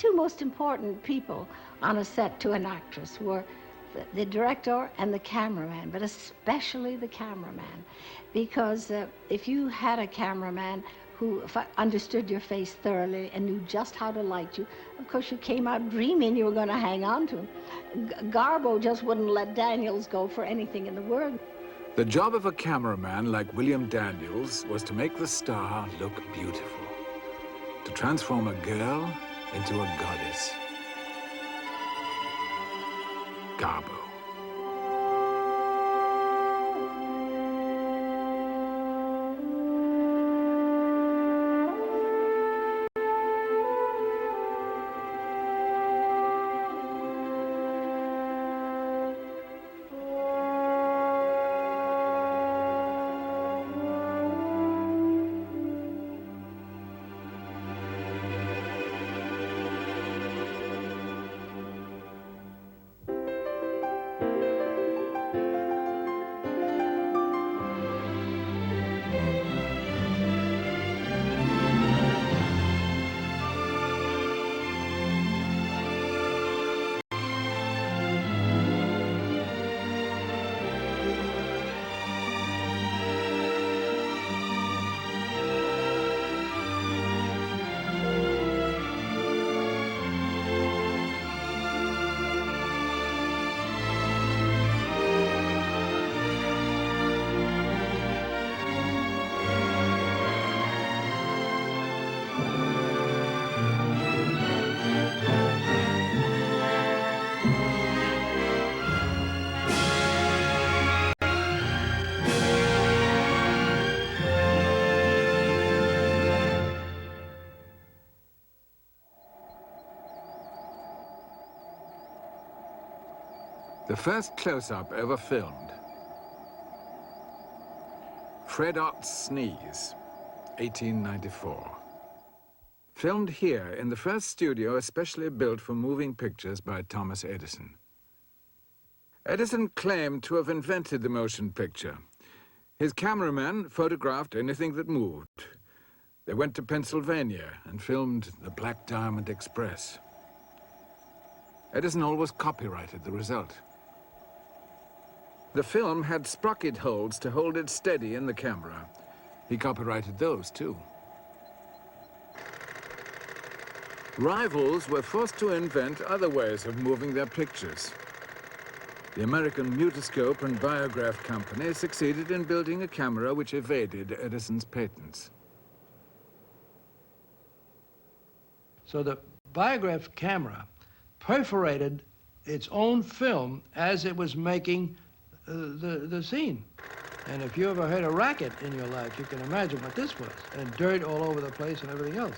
two most important people on a set to an actress were the director and the cameraman, but especially the cameraman. Because if you had a cameraman who understood your face thoroughly and knew just how to light you, of course you came out dreaming you were going to hang on to him. Garbo just wouldn't let Daniels go for anything in the world. The job of a cameraman like William Daniels was to make the star look beautiful, to transform a girl into a goddess. Garbo. The first close-up ever filmed. Fred Ott's Sneeze, 1894. Filmed here in the first studio especially built for moving pictures by Thomas Edison. Edison claimed to have invented the motion picture. His cameraman photographed anything that moved. They went to Pennsylvania and filmed the Black Diamond Express. Edison always copyrighted the result. The film had sprocket holes to hold it steady in the camera. He copyrighted those, too. Rivals were forced to invent other ways of moving their pictures. The American Mutoscope and Biograph Company succeeded in building a camera which evaded Edison's patents. So the Biograph camera perforated its own film as it was making the scene. And if you ever heard a racket in your life, you can imagine what this was. And dirt all over the place and everything else.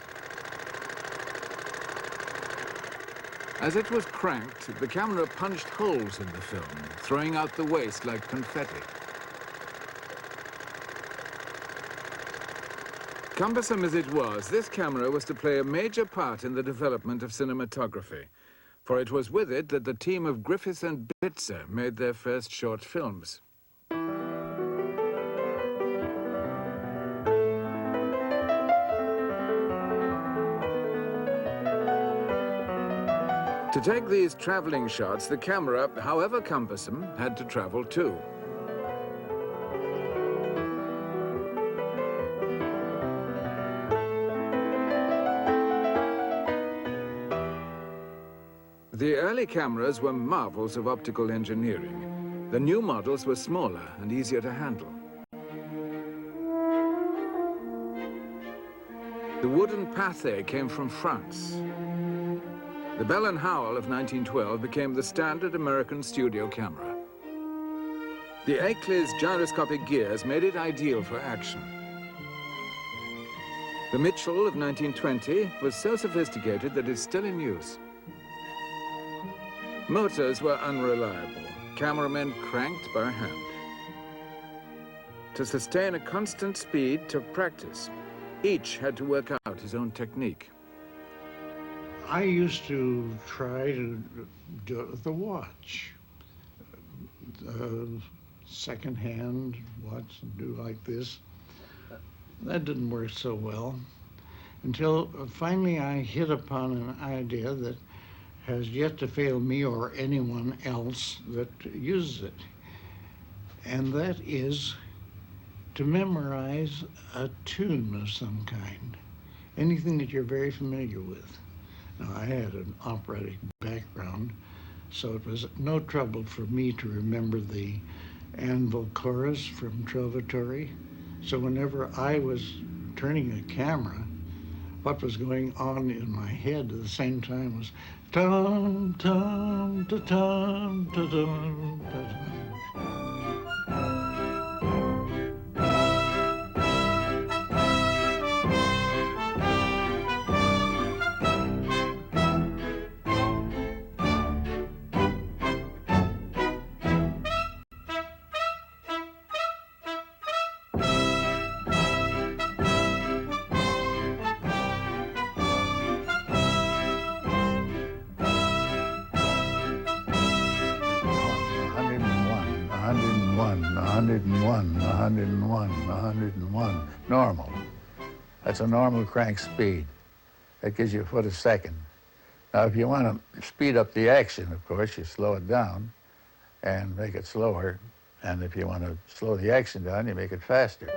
As it was cranked, the camera punched holes in the film, throwing out the waste like confetti. Cumbersome as it was, this camera was to play a major part in the development of cinematography, for it was with it that the team of Griffith and Bitzer made their first short films. To take these traveling shots, the camera, however cumbersome, had to travel too. The early cameras were marvels of optical engineering. The new models were smaller and easier to handle. The wooden Pathé came from France. The Bell & Howell of 1912 became the standard American studio camera. The Oakley's gyroscopic gears made it ideal for action. The Mitchell of 1920 was so sophisticated that it's still in use. Motors were unreliable. Cameramen cranked by hand. To sustain a constant speed took practice. Each had to work out his own technique. I used to try to do it with a watch. Second-hand watch and do like this. That didn't work so well. until finally I hit upon an idea that has yet to fail me or anyone else that uses it. And that is to memorize a tune of some kind, anything that you're very familiar with. Now, I had an operatic background, so it was no trouble for me to remember the Anvil chorus from Trovatore. So whenever I was turning a camera, what was going on in my head at the same time was tum tum ta tum ta tum ta tum. 101. Normal. That's a normal crank speed. That gives you a foot a second. Now, if you want to speed up the action, of course, you slow it down and make it slower. And if you want to slow the action down, you make it faster.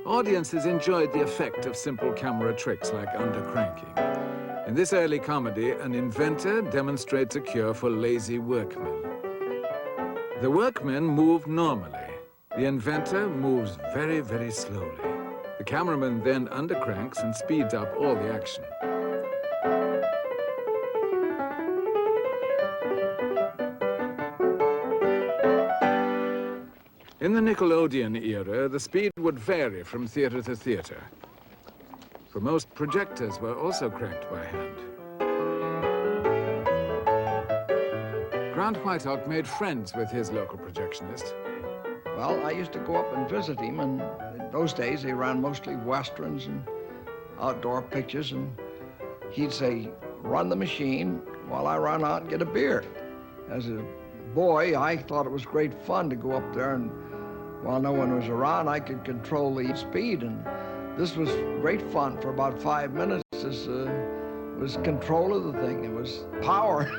Audiences enjoyed the effect of simple camera tricks like undercranking. In this early comedy, an inventor demonstrates a cure for lazy workmen. The workmen move normally. The inventor moves very, very slowly. The cameraman then undercranks and speeds up all the action. In the Nickelodeon era, the speed would vary from theater to theater. For most, projectors were also cranked by hand. Grant Whiteock made friends with his local projectionist. Well, I used to go up and visit him, and in those days they ran mostly westerns and outdoor pictures, and he'd say, run the machine while I run out and get a beer. As a boy, I thought it was great fun to go up there, and while no one was around, I could control the speed, and this was great fun for about 5 minutes. This was control of the thing. It was power.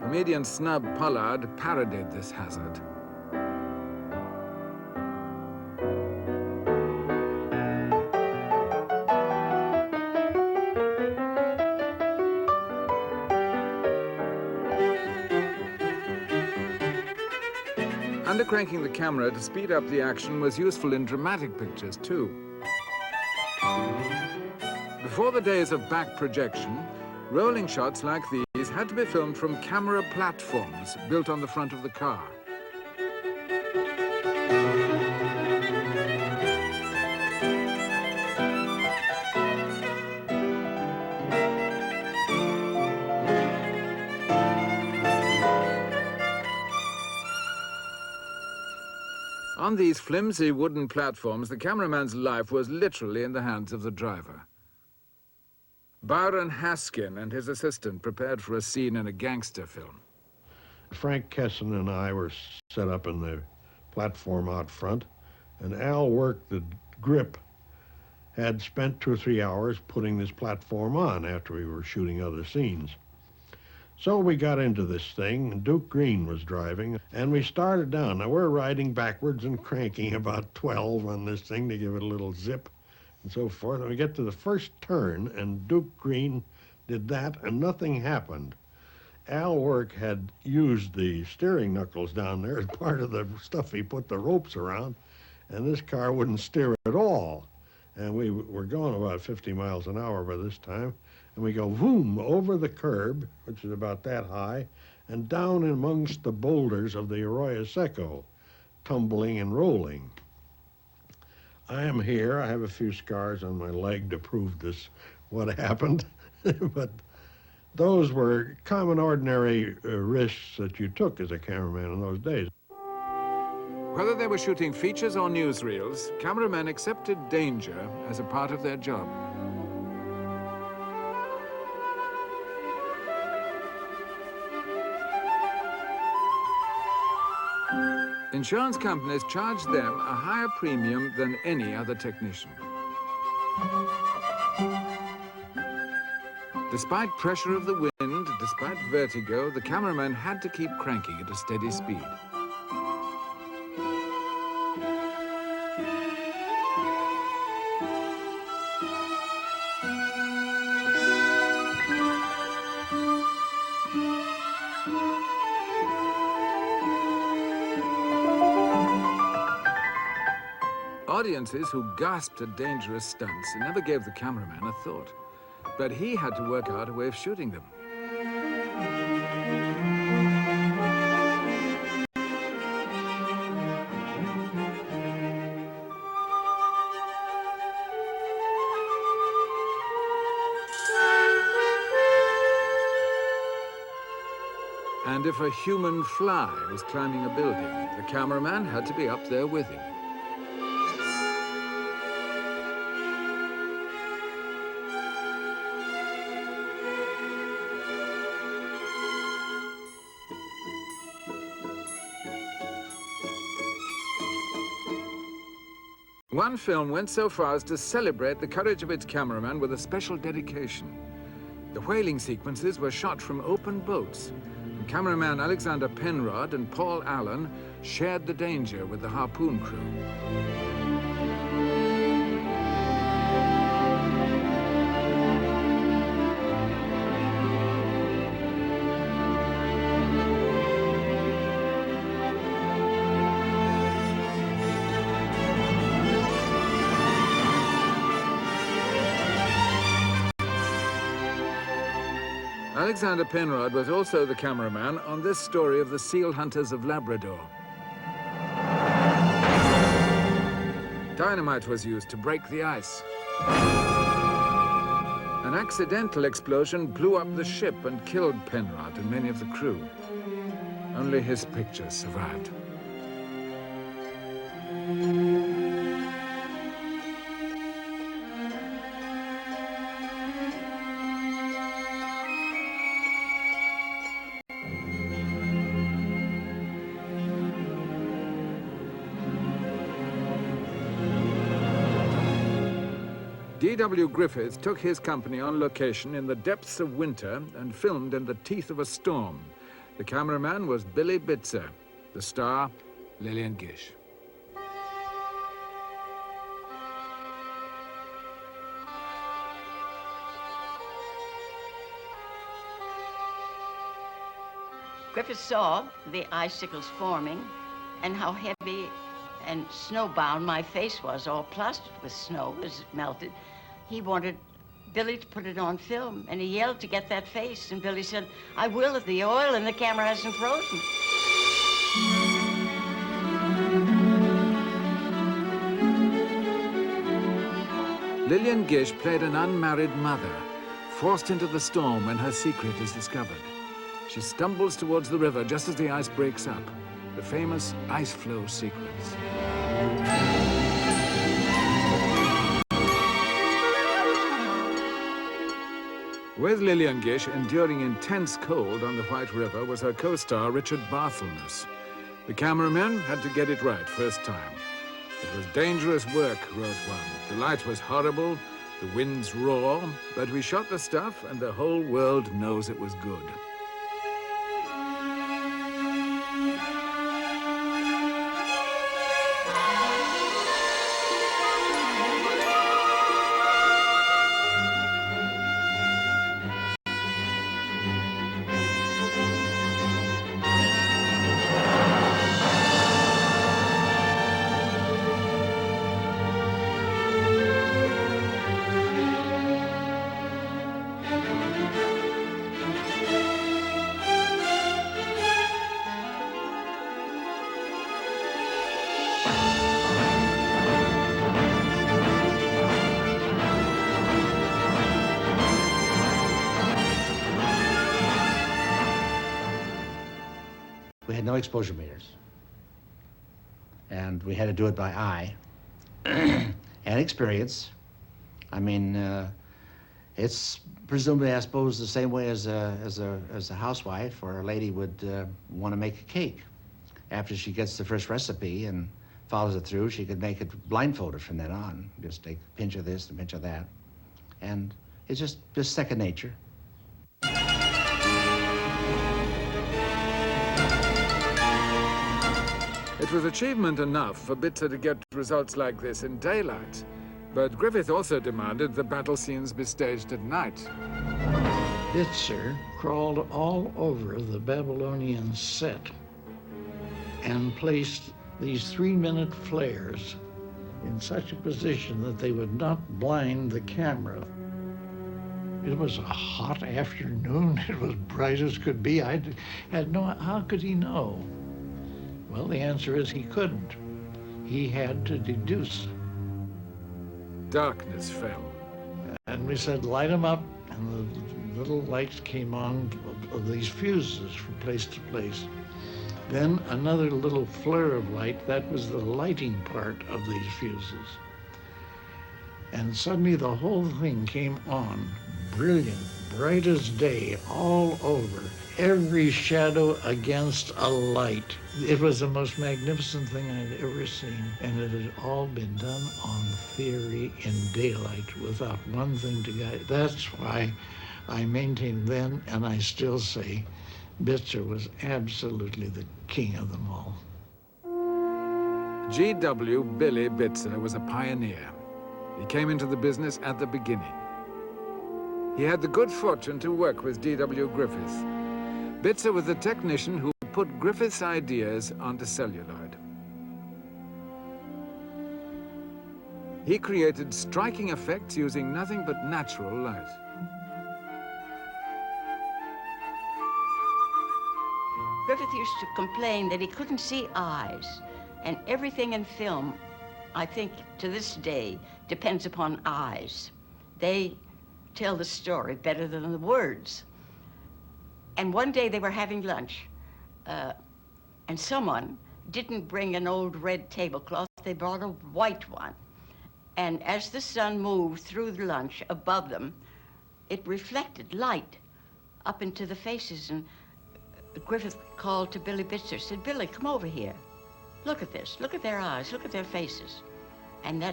Comedian Snub Pollard parodied this hazard. Undercranking the camera to speed up the action was useful in dramatic pictures, too. Before the days of back projection, rolling shots like these had to be filmed from camera platforms built on the front of the car. On these flimsy wooden platforms, the cameraman's life was literally in the hands of the driver. Byron Haskin and his assistant prepared for a scene in a gangster film. Frank Kesson and I were set up in the platform out front, and Al Work, the grip, had spent 2 or 3 hours putting this platform on after we were shooting other scenes. So we got into this thing, and Duke Green was driving, and we started down. Now, we're riding backwards and cranking about 12 on this thing to give it a little zip and so forth. And we get to the first turn, and Duke Green did that, and nothing happened. Al Work had used the steering knuckles down there as part of the stuff he put the ropes around, and this car wouldn't steer at all. And we were going about 50 miles an hour by this time, and we go boom over the curb, which is about that high, and down amongst the boulders of the Arroyo Seco, tumbling and rolling. I am here. I have a few scars on my leg to prove this, what happened. But those were common, ordinary risks that you took as a cameraman in those days. Whether they were shooting features or newsreels, cameramen accepted danger as a part of their job. Insurance companies charged them a higher premium than any other technician. Despite pressure of the wind, despite vertigo, the cameraman had to keep cranking at a steady speed. Audiences who gasped at dangerous stunts never gave the cameraman a thought. But he had to work out a way of shooting them. And if a human fly was climbing a building, the cameraman had to be up there with him. One film went so far as to celebrate the courage of its cameraman with a special dedication. The whaling sequences were shot from open boats, and cameraman Alexander Penrod and Paul Allen shared the danger with the harpoon crew. Alexander Penrod was also the cameraman on this story of the seal hunters of Labrador. Dynamite was used to break the ice. An accidental explosion blew up the ship and killed Penrod and many of the crew. Only his pictures survived. D.W. Griffith took his company on location in the depths of winter and filmed in the teeth of a storm. The cameraman was Billy Bitzer, the star, Lillian Gish. Griffith saw the icicles forming and how heavy and snowbound my face was, all plastered with snow as it melted. He wanted Billy to put it on film, and he yelled to get that face, and Billy said, "I will if the oil in the camera hasn't frozen." Lillian Gish played an unmarried mother, forced into the storm when her secret is discovered. She stumbles towards the river just as the ice breaks up, the famous ice flow sequence. With Lillian Gish enduring intense cold on the White River was her co-star Richard Barthelmess. The cameraman had to get it right first time. It was dangerous work, wrote one. The light was horrible, the winds raw, but we shot the stuff and the whole world knows it was good. We had no exposure meters, and we had to do it by eye and experience. I mean, it's presumably, I suppose, the same way as a housewife or a lady would want to make a cake. after she gets the first recipe and follows it through, she could make it blindfolded from then on. Just take a pinch of this and a pinch of that. And it's just second nature. It was achievement enough for Bitzer to get results like this in daylight, but Griffith also demanded the battle scenes be staged at night. Bitzer crawled all over the Babylonian set and placed these 3-minute flares in such a position that they would not blind the camera. It was a hot afternoon. It was bright as could be. I had no, how could he know? Well, the answer is he couldn't. He had to deduce. Darkness fell. And we said, light them up, and the little lights came on of these fuses from place to place. Then another little flare of light, that was the lighting part of these fuses. And suddenly the whole thing came on, brilliant, bright as day, all over, every shadow against a light. It was the most magnificent thing I'd ever seen, and it had all been done on theory in daylight without one thing to guide. That's why I maintained then, and I still say, Bitzer was absolutely the king of them all. G.W. Billy Bitzer was a pioneer. He came into the business at the beginning. He had the good fortune to work with D.W. Griffith. Bitzer was the technician who put Griffith's ideas onto celluloid. He created striking effects using nothing but natural light. Griffith used to complain that he couldn't see eyes, and everything in film, I think, to this day, depends upon eyes. They tell the story better than the words. And one day they were having lunch, and someone didn't bring an old red tablecloth, they brought a white one. And as the sun moved through the lunch above them, it reflected light up into the faces, and Griffith called to Billy Bitzer, said, Billy, come over here. Look at this, look at their eyes, look at their faces. And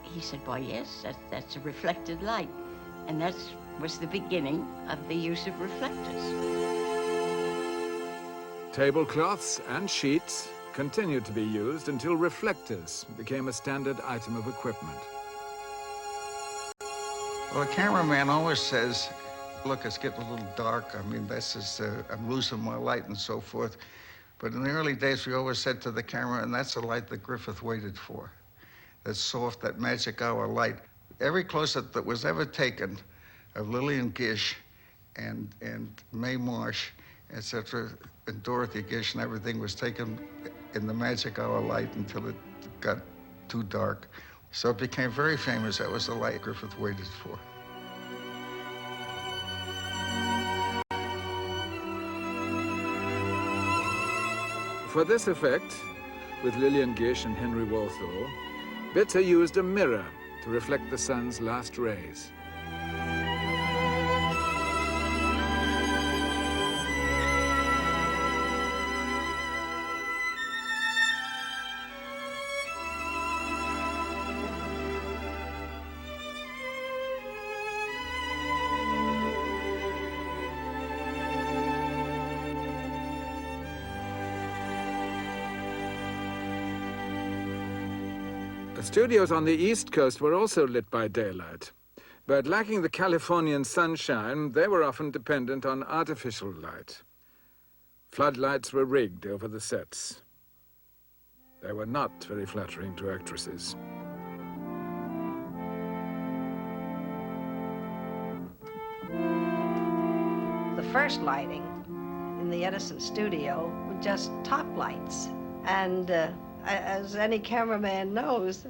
he said, why, yes, that's a reflected light. And that was the beginning of the use of reflectors. Tablecloths and sheets continued to be used until reflectors became a standard item of equipment. Well, a cameraman always says, look, it's getting a little dark. I mean, this is, I'm losing my light and so forth. But in the early days, we always said to the camera, and that's the light that Griffith waited for. That soft, that magic hour light. Every close-up that was ever taken of Lillian Gish and Mae Marsh, etc., and Dorothy Gish, and everything was taken in the magic hour light until it got too dark. So it became very famous. That was the light Griffith waited for. For this effect, with Lillian Gish and Henry Walthall, Bitzer used a mirror to reflect the sun's last rays. The studios on the East Coast were also lit by daylight, but lacking the Californian sunshine, they were often dependent on artificial light. Floodlights were rigged over the sets. They were not very flattering to actresses. The first lighting in the Edison studio were just top lights. And as any cameraman knows,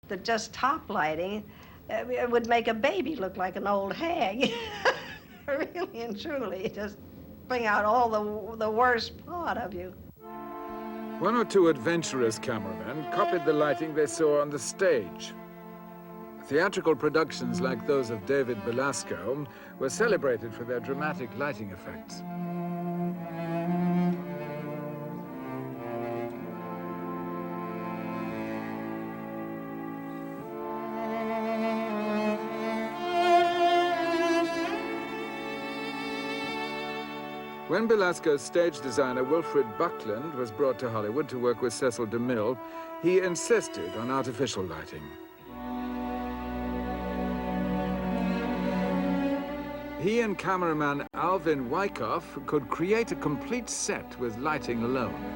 that just top lighting it would make a baby look like an old hag. Really and truly, just bring out all the worst part of you. One or two adventurous cameramen copied the lighting they saw on the stage. Theatrical productions like those of David Belasco were celebrated for their dramatic lighting effects. When Belasco's stage designer Wilfred Buckland was brought to Hollywood to work with Cecil DeMille, he insisted on artificial lighting. He and cameraman Alvin Wyckoff could create a complete set with lighting alone.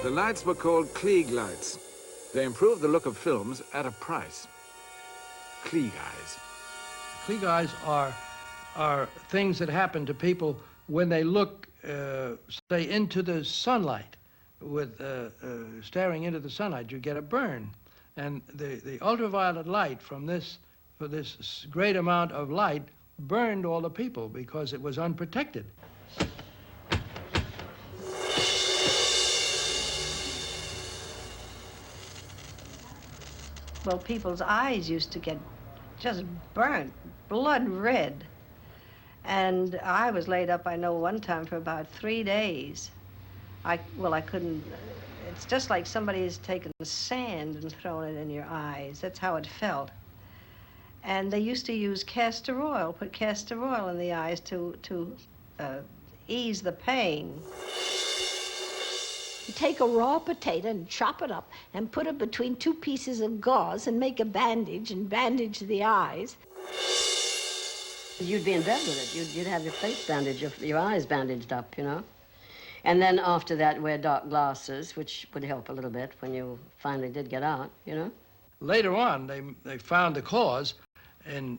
The lights were called Klieg lights. They improved the look of films at a price. Klieg eyes. Klieg eyes are things that happen to people when they look, say, into the sunlight. With staring into the sunlight, you get a burn. And the ultraviolet light from this great amount of light burned all the people because it was unprotected. Well, people's eyes used to get just burnt, blood red. And I was laid up, I know, one time for about 3 days. I couldn't, it's just like somebody has taken sand and thrown it in your eyes. That's how it felt. And they used to use castor oil, put castor oil in the eyes to ease the pain. You take a raw potato and chop it up and put it between 2 pieces of gauze and make a bandage and bandage the eyes. You'd be in bed with it. You'd have your face bandaged, your eyes bandaged up, you know. And then after that, wear dark glasses, which would help a little bit when you finally did get out, you know. Later on, they found the cause, and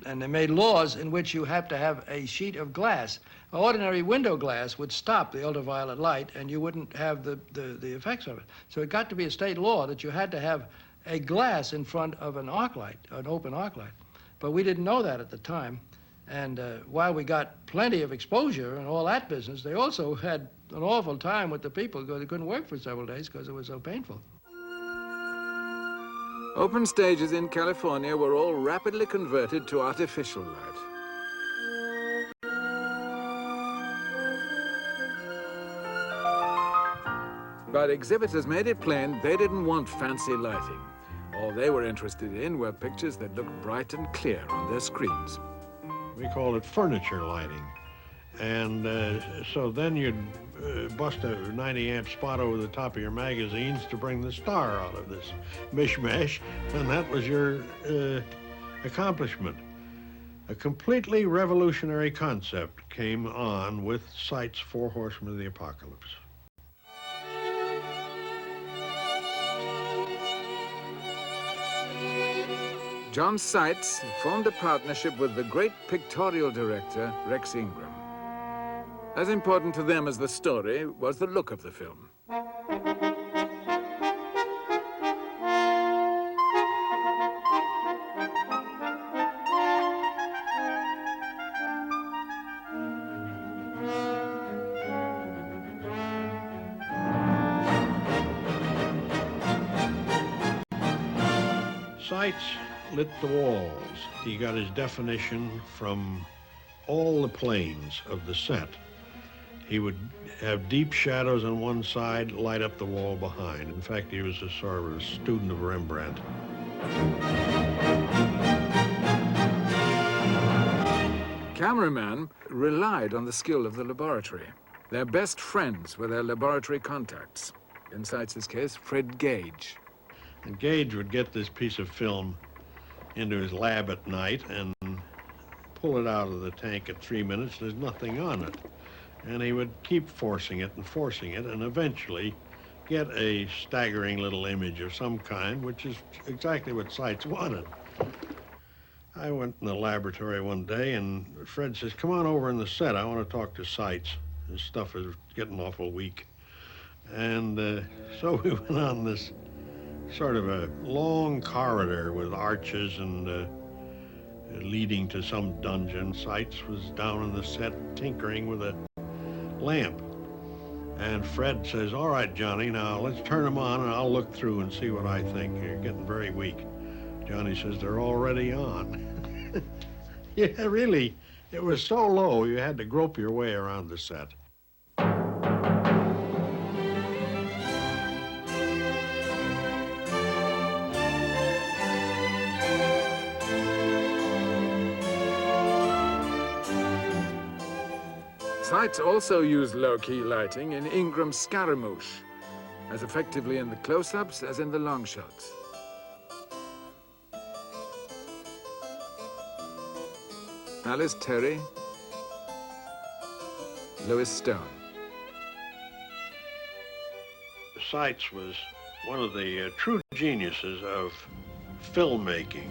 they made laws in which you have to have a sheet of glass. Ordinary window glass would stop the ultraviolet light, and you wouldn't have the effects of it. So it got to be a state law that you had to have a glass in front of an arc light, an open arc light. But we didn't know that at the time. And while we got plenty of exposure and all that business, they also had an awful time with the people because they couldn't work for several days because it was so painful. Open stages in California were all rapidly converted to artificial light. But exhibitors made it plain they didn't want fancy lighting. All they were interested in were pictures that looked bright and clear on their screens. We called it furniture lighting. And so then you'd bust a 90-amp spot over the top of your magazines to bring the star out of this mishmash, and that was your accomplishment. A completely revolutionary concept came on with Seitz' Four Horsemen of the Apocalypse. John Seitz formed a partnership with the great pictorial director, Rex Ingram. As important to them as the story was the look of the film. Seitz lit the walls. He got his definition from all the planes of the set. He would have deep shadows on one side, light up the wall behind. In fact, he was a sort of a student of Rembrandt. Cameramen relied on the skill of the laboratory. Their best friends were their laboratory contacts. In Seitz's case, Fred Gage. And Gage would get this piece of film into his lab at night and pull it out of the tank at 3 minutes. There's nothing on it. And he would keep forcing it, and eventually get a staggering little image of some kind, which is exactly what Seitz wanted. I went in the laboratory one day, and Fred says, "Come on over in the set. I want to talk to Seitz. His stuff is getting awful weak." And so we went on this sort of a long corridor with arches and leading to some dungeon. Seitz was down in the set tinkering with a lamp. And Fred says, "All right, Johnny, now let's turn them on and I'll look through and see what I think. You're getting very weak." Johnny says, "They're already on." Yeah, really, It was so low, you had to grope your way around the set. Sights also used low-key lighting in Ingram's Scaramouche, as effectively in the close-ups as in the long shots. Alice Terry, Louis Stone. Seitz was one of the true geniuses of filmmaking.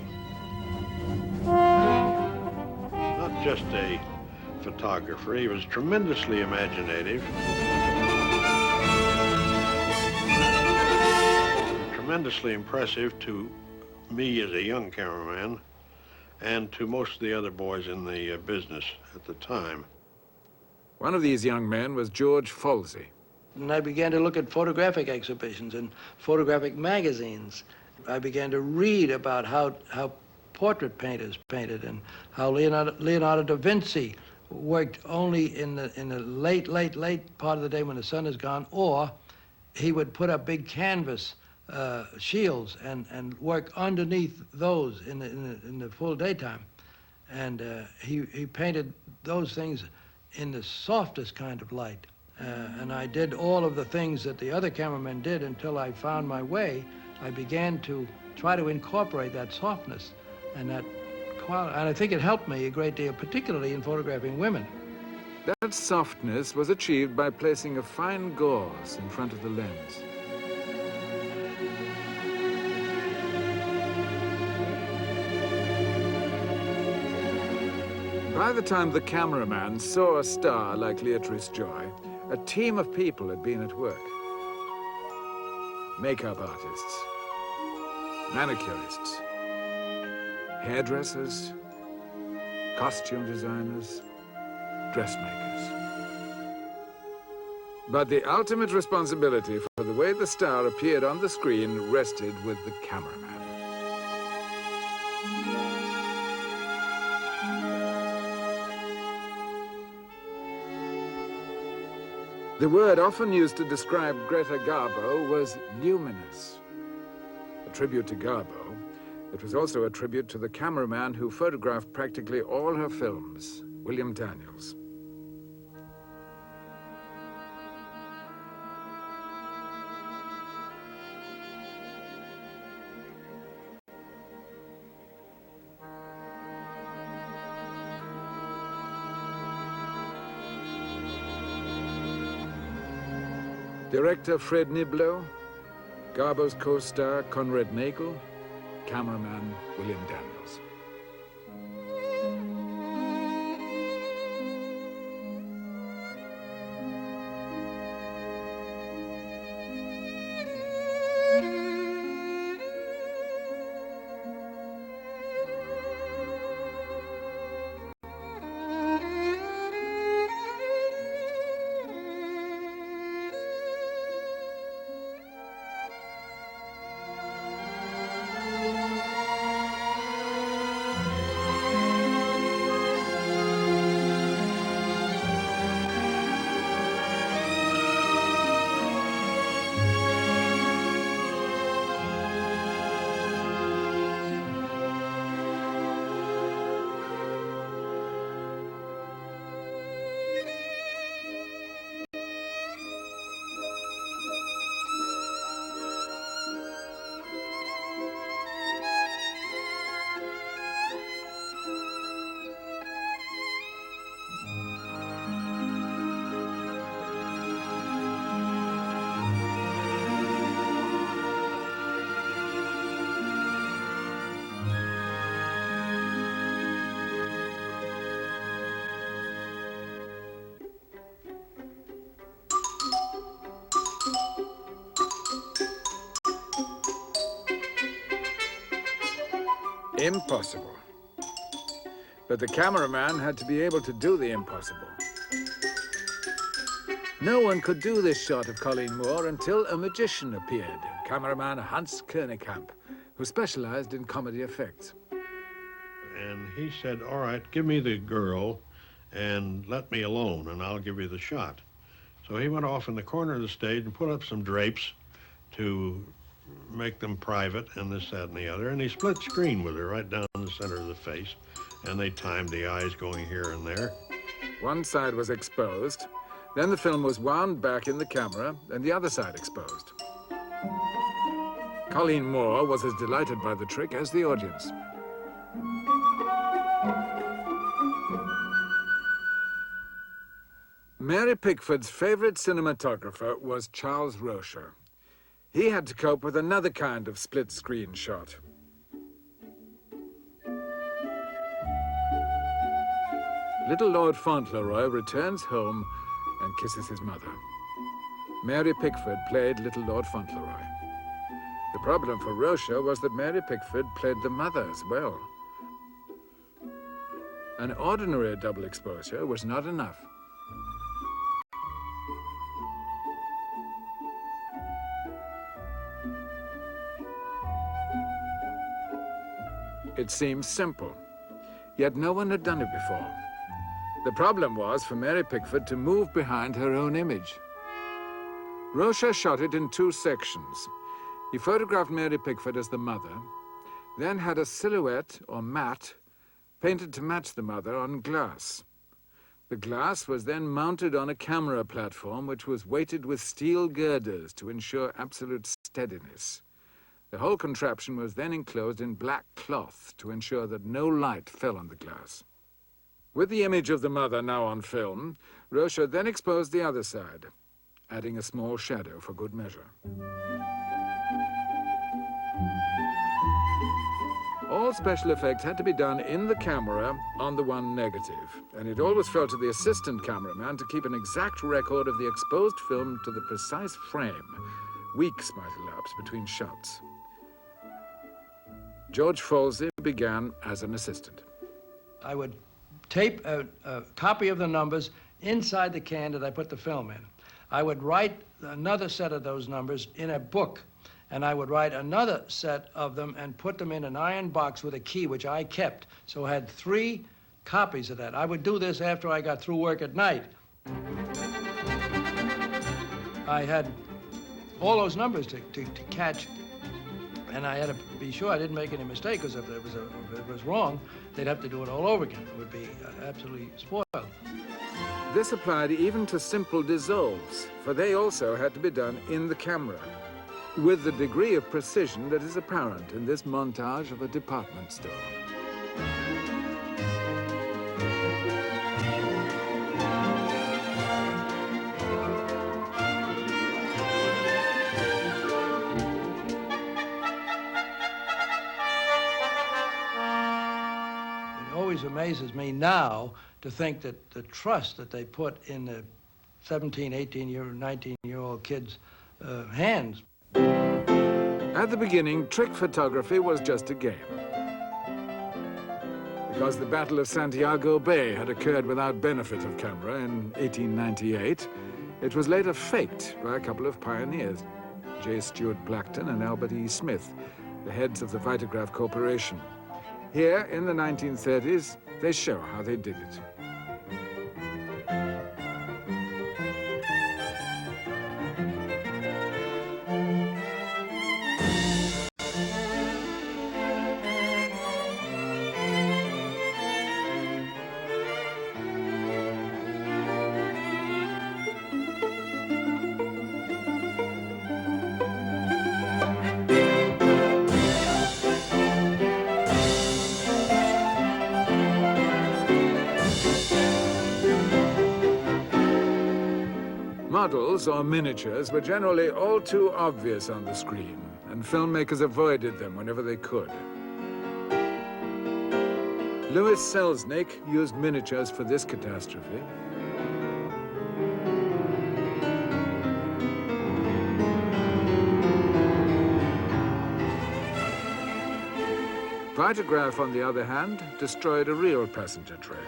Not just a photographer, he was tremendously imaginative, tremendously impressive to me as a young cameraman and to most of the other boys in the business at the time. One of these young men was George Folsey. And I began to look at photographic exhibitions and photographic magazines. I began to read about how portrait painters painted and how Leonardo da Vinci worked only in the late part of the day when the sun is gone, or he would put up big canvas shields and work underneath those in the full daytime. And he painted those things in the softest kind of light. And I did all of the things that the other cameramen did until I found my way. I began to try to incorporate that softness and that quality. And I think it helped me a great deal, particularly in photographing women. That softness was achieved by placing a fine gauze in front of the lens. By the time the cameraman saw a star like Leatrice Joy, a team of people had been at work. Makeup artists, manicurists, hairdressers, costume designers, dressmakers. But the ultimate responsibility for the way the star appeared on the screen rested with the cameraman. The word often used to describe Greta Garbo was luminous. A tribute to Garbo, it was also a tribute to the cameraman who photographed practically all her films, William Daniels. Director Fred Niblo, Garbo's co-star Conrad Nagel, cameraman William Daniels. Impossible. But the cameraman had to be able to do the impossible. No one could do this shot of Colleen Moore until a magician appeared, cameraman Hans Koenigskamp, who specialized in comedy effects. And he said, all right, give me the girl, and let me alone, and I'll give you the shot. So he went off in the corner of the stage and put up some drapes to make them private and this, that, and the other. And he split screen with her right down the center of the face. And they timed the eyes going here and there. One side was exposed, then the film was wound back in the camera and the other side exposed. Colleen Moore was as delighted by the trick as the audience. Mary Pickford's favorite cinematographer was Charles Rocher. He had to cope with another kind of split-screen shot. Little Lord Fauntleroy returns home and kisses his mother. Mary Pickford played Little Lord Fauntleroy. The problem for Rocher was that Mary Pickford played the mother as well. An ordinary double exposure was not enough. It seems simple, yet no one had done it before. The problem was for Mary Pickford to move behind her own image. Rocher shot it in two sections. He photographed Mary Pickford as the mother, then had a silhouette or matte painted to match the mother on glass. The glass was then mounted on a camera platform which was weighted with steel girders to ensure absolute steadiness. The whole contraption was then enclosed in black cloth to ensure that no light fell on the glass. With the image of the mother now on film, Rocher then exposed the other side, adding a small shadow for good measure. All special effects had to be done in the camera on the one negative, and it always fell to the assistant cameraman to keep an exact record of the exposed film to the precise frame. Weeks might elapse between shots. George Folsey began as an assistant. I would tape a copy of the numbers inside the can that I put the film in. I would write another set of those numbers in a book, and I would write another set of them and put them in an iron box with a key, which I kept. So I had 3 copies of that. I would do this after I got through work at night. I had all those numbers to catch, and I had to be sure I didn't make any mistake, because if it was wrong, they'd have to do it all over again. It would be absolutely spoiled. This applied even to simple dissolves, for they also had to be done in the camera, with the degree of precision that is apparent in this montage of a department store. It always amazes me now to think that the trust that they put in the 17, 19-year-old kids' hands. At the beginning, trick photography was just a game. Because the Battle of Santiago Bay had occurred without benefit of camera in 1898, it was later faked by a couple of pioneers, J. Stuart Blackton and Albert E. Smith, the heads of the Vitagraph Corporation. Here, in the 1930s, they show how they did it. Models or miniatures were generally all too obvious on the screen, and filmmakers avoided them whenever they could. Louis Selznick used miniatures for this catastrophe. Vitagraph, on the other hand, destroyed a real passenger train.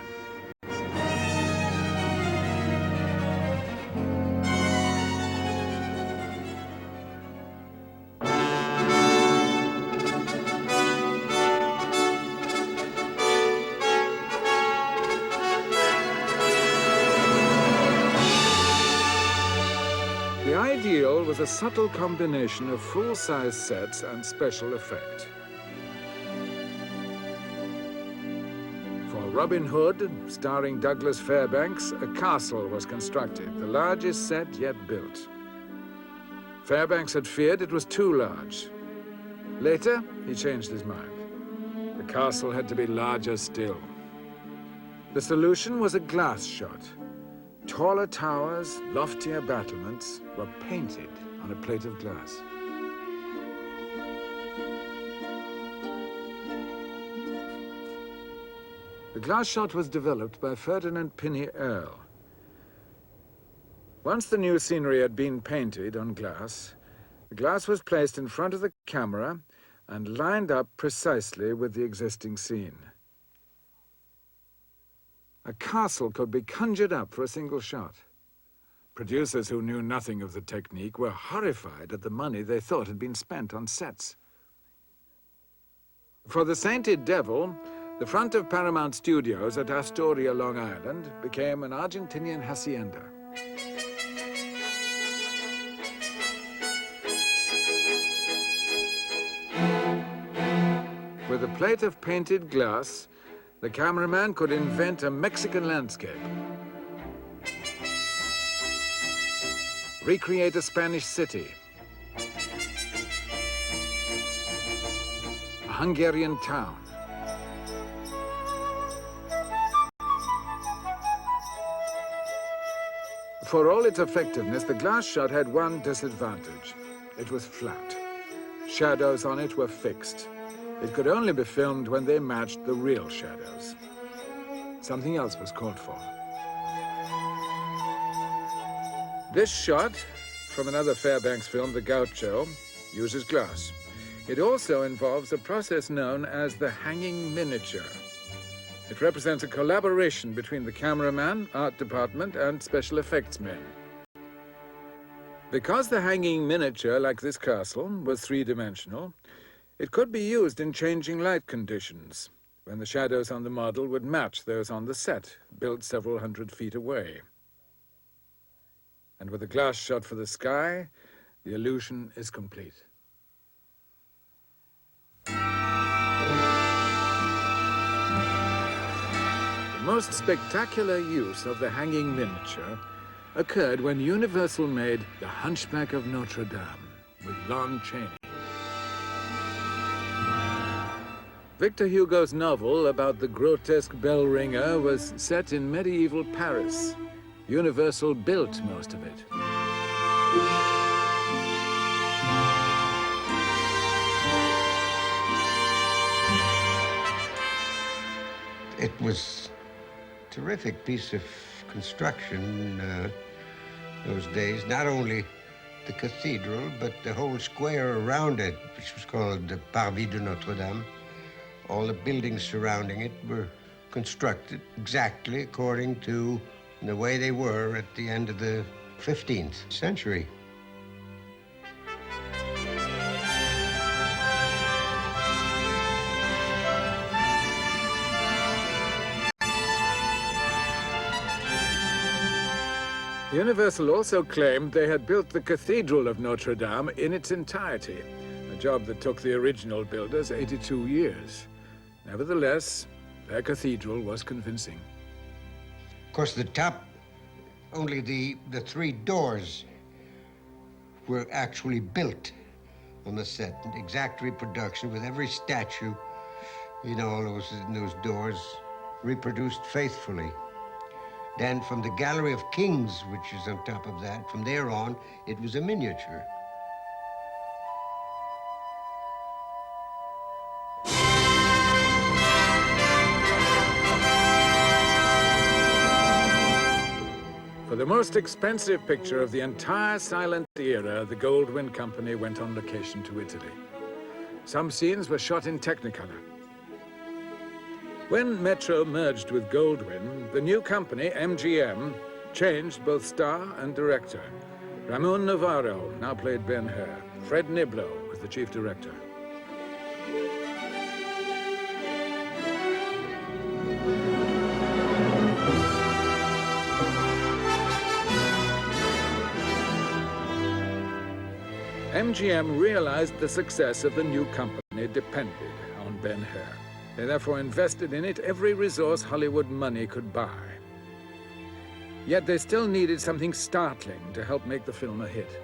ideal was a subtle combination of full-size sets and special effect. For Robin Hood, starring Douglas Fairbanks, a castle was constructed, the largest set yet built. Fairbanks had feared it was too large. Later, he changed his mind. The castle had to be larger still. The solution was a glass shot. Taller towers, loftier battlements were painted on a plate of glass. The glass shot was developed by Ferdinand Pinney Earle. Once the new scenery had been painted on glass, the glass was placed in front of the camera and lined up precisely with the existing scene. A castle could be conjured up for a single shot. Producers who knew nothing of the technique were horrified at the money they thought had been spent on sets. For The Sainted Devil, the front of Paramount Studios at Astoria, Long Island, became an Argentinian hacienda. With a plate of painted glass, the cameraman could invent a Mexican landscape, recreate a Spanish city, a Hungarian town, for all its effectiveness, the glass shot had one disadvantage. It was flat. Shadows on it were fixed. It could only be filmed when they matched the real shadows. Something else was called for. This shot, from another Fairbanks film, The Gaucho, uses glass. It also involves a process known as the hanging miniature. It represents a collaboration between the cameraman, art department, and special effects men. Because the hanging miniature, like this castle, was three-dimensional, it could be used in changing light conditions, when the shadows on the model would match those on the set, built several hundred feet away. And with a glass shot for the sky, the illusion is complete. The most spectacular use of the hanging miniature occurred when Universal made The Hunchback of Notre Dame with Lon Chaney. Victor Hugo's novel about the grotesque bell ringer was set in medieval Paris. Universal built most of it. It was a terrific piece of construction those days. Not only the cathedral, but the whole square around it, which was called the Parvis de Notre Dame. All the buildings surrounding it were constructed exactly according to the way they were at the end of the 15th century. Universal also claimed they had built the Cathedral of Notre Dame in its entirety, a job that took the original builders 82 years. Nevertheless, their cathedral was convincing. Of course, the top, only the three doors were actually built on the set. An exact reproduction with every statue, all those doors reproduced faithfully. Then from the Gallery of Kings, which is on top of that, from there on, it was a miniature. For the most expensive picture of the entire silent era, the Goldwyn Company went on location to Italy. Some scenes were shot in Technicolor. When Metro merged with Goldwyn, the new company, MGM, changed both star and director. Ramon Navarro now played Ben-Hur. Fred Niblo was the chief director. MGM realized the success of the new company depended on Ben-Hur. They therefore invested in it every resource Hollywood money could buy. Yet they still needed something startling to help make the film a hit.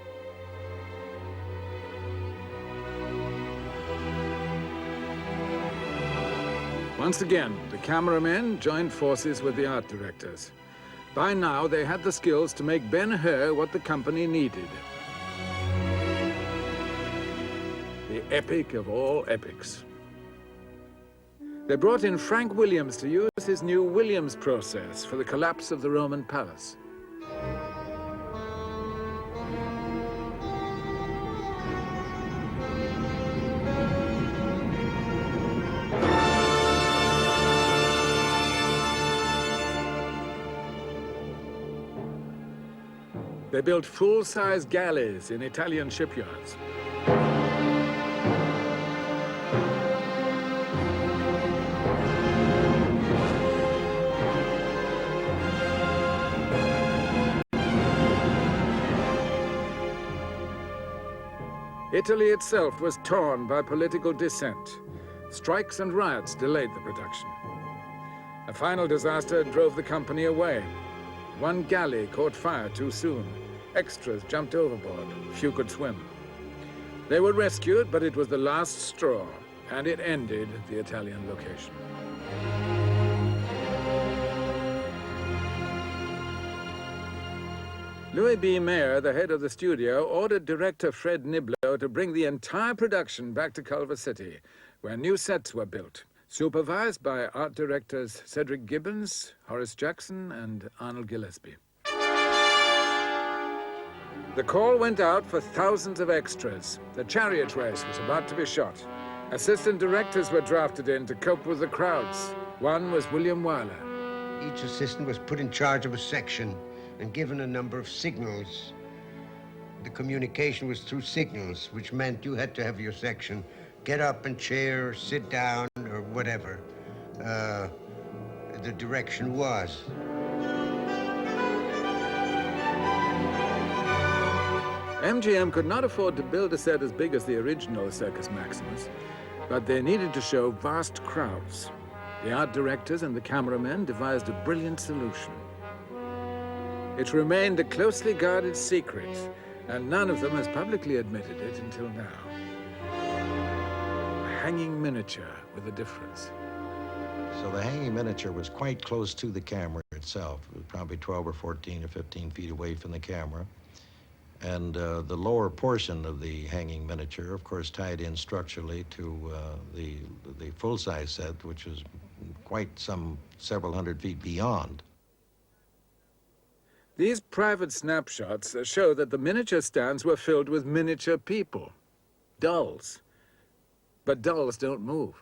Once again, the cameramen joined forces with the art directors. By now, they had the skills to make Ben-Hur what the company needed. The epic of all epics. They brought in Frank Williams to use his new Williams process for the collapse of the Roman palace. They built full-size galleys in Italian shipyards. Italy itself was torn by political dissent. Strikes and riots delayed the production. A final disaster drove the company away. One galley caught fire too soon. Extras jumped overboard. Few could swim. They were rescued, but it was the last straw, and it ended the Italian location. Louis B. Mayer, the head of the studio, ordered director Fred Niblo to bring the entire production back to Culver City, where new sets were built, supervised by art directors Cedric Gibbons, Horace Jackson, and Arnold Gillespie. The call went out for thousands of extras. The chariot race was about to be shot. Assistant directors were drafted in to cope with the crowds. One was William Wyler. Each assistant was put in charge of a section and given a number of signals. The communication was through signals, which meant you had to have your section get up and chair, or sit down, or whatever the direction was. MGM could not afford to build a set as big as the original Circus Maximus, but they needed to show vast crowds. The art directors and the cameramen devised a brilliant solution. It remained a closely guarded secret, and none of them has publicly admitted it until now. A hanging miniature with a difference. So the hanging miniature was quite close to the camera itself. It was probably 12 or 14 or 15 feet away from the camera. And the lower portion of the hanging miniature, of course, tied in structurally to the full-size set, which was quite several hundred feet beyond. These private snapshots show that the miniature stands were filled with miniature people, dolls. But dolls don't move.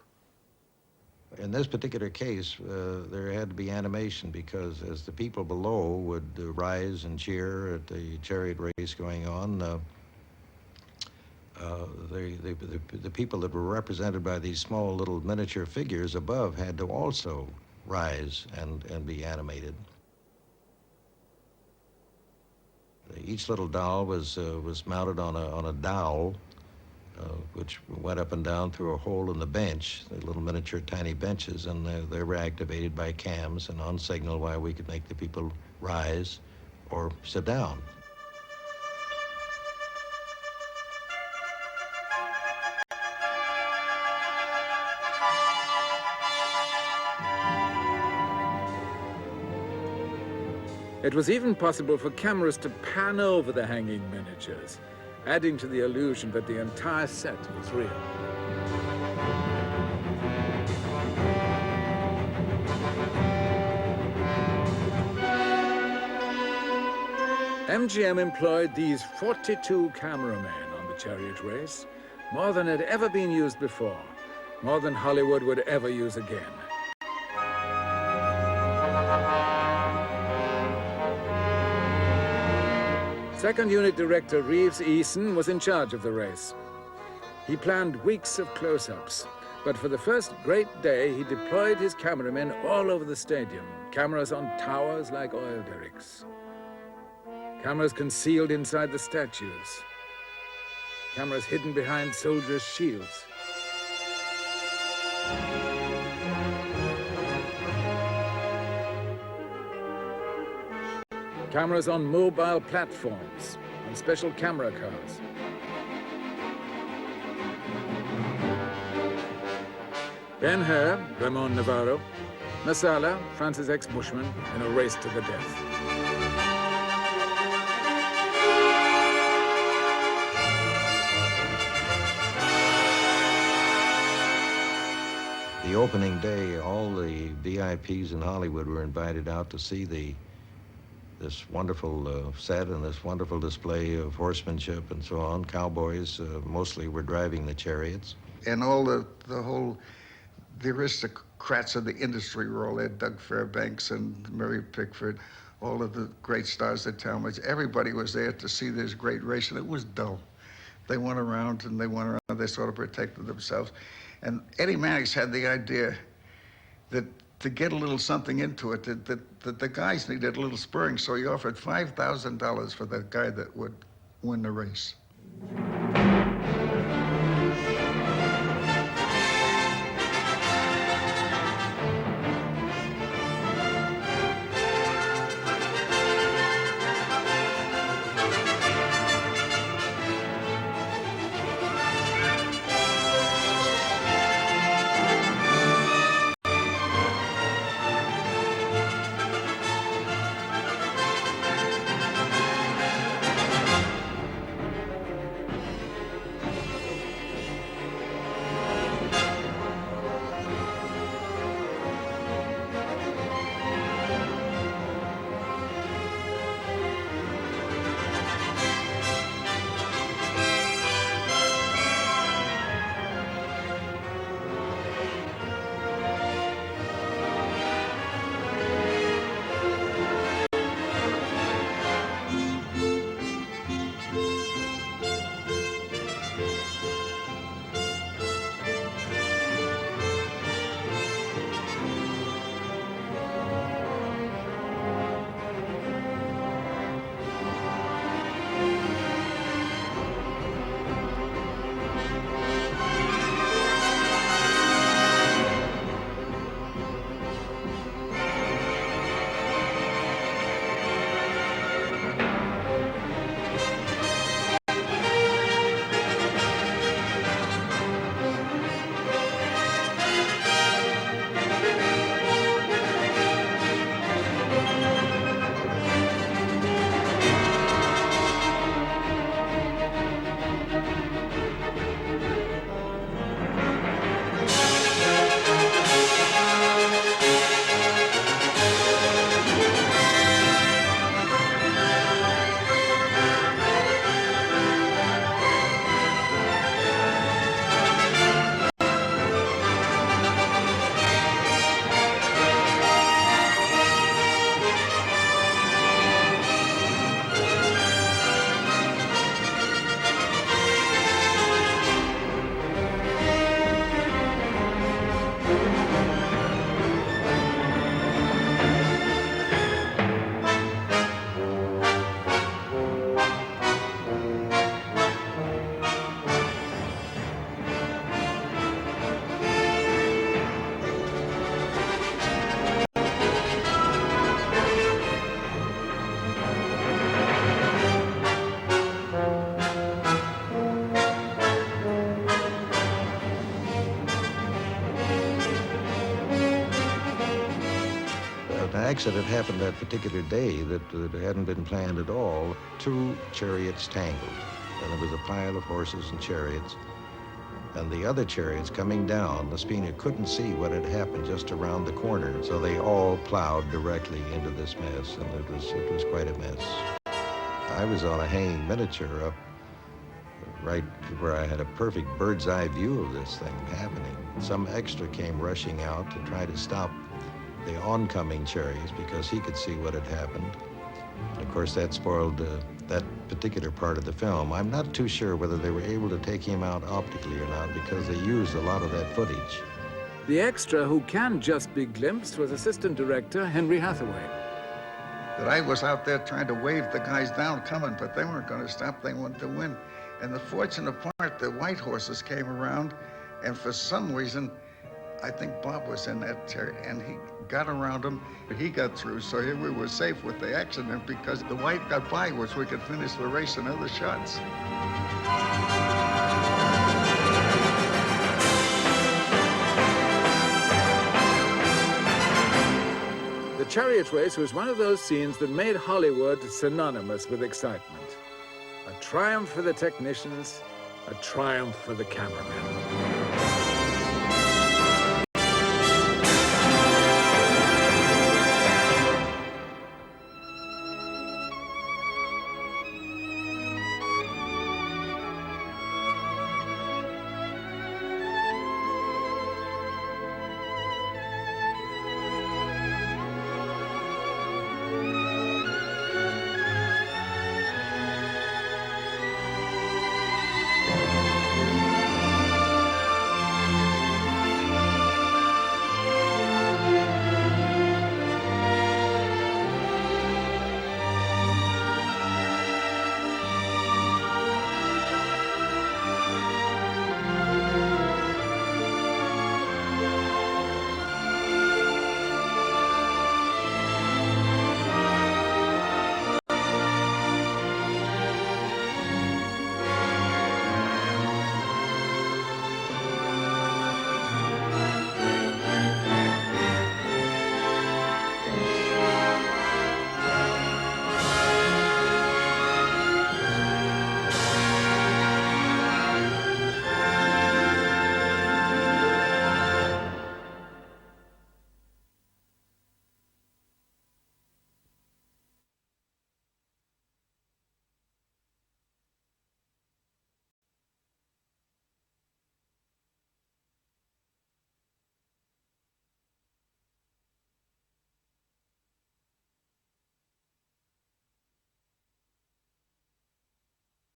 In this particular case, there had to be animation because as the people below would rise and cheer at the chariot race going on, the people that were represented by these small little miniature figures above had to also rise and be animated. Each little doll was mounted on a dowel, which went up and down through a hole in the bench, the little miniature tiny benches, and they were activated by cams and on signal while we could make the people rise or sit down. It was even possible for cameras to pan over the hanging miniatures, adding to the illusion that the entire set was real. MGM employed these 42 cameramen on the chariot race, more than had ever been used before, more than Hollywood would ever use again. Second unit director Reeves Eason was in charge of the race. He planned weeks of close-ups, but for the first great day, he deployed his cameramen all over the stadium, cameras on towers like oil derricks, cameras concealed inside the statues. cameras hidden behind soldiers' shields. Cameras on mobile platforms, on special camera cars. Ben-Hur, Ramon Navarro. Masala, France's ex-bushman, in a race to the death. The opening day, all the VIPs in Hollywood were invited out to see this wonderful set and this wonderful display of horsemanship and so on. Cowboys mostly were driving the chariots. And all the aristocrats of the industry were all there, Doug Fairbanks and Mary Pickford, all of the great stars of Talmadge. Everybody was there to see this great race, and it was dull. They went around and they went around, they sort of protected themselves. And Eddie Mannix had the idea that to get a little something into it, that the guys needed a little spurring, so he offered $5,000 for the guy that would win the race. Accident happened that particular day that hadn't been planned at all. Two chariots tangled, and there was a pile of horses and chariots. And the other chariots coming down, the Spina couldn't see what had happened just around the corner, so they all plowed directly into this mess, and it was quite a mess. I was on a hanging miniature up right where I had a perfect bird's eye view of this thing happening. Some extra came rushing out to try to stop the oncoming chariots because he could see what had happened. And of course, that spoiled that particular part of the film. I'm not too sure whether they were able to take him out optically or not because they used a lot of that footage. The extra who can just be glimpsed was assistant director Henry Hathaway. That I was out there trying to wave the guys down coming, but they weren't going to stop. They wanted to win. And the fortunate part, the white horses came around, and for some reason, I think Bob was in that chariot, and he got around them. He got through, so here we were safe with the accident because the white got by us. We could finish the race in other shots. The chariot race was one of those scenes that made Hollywood synonymous with excitement. A triumph for the technicians, a triumph for the cameramen.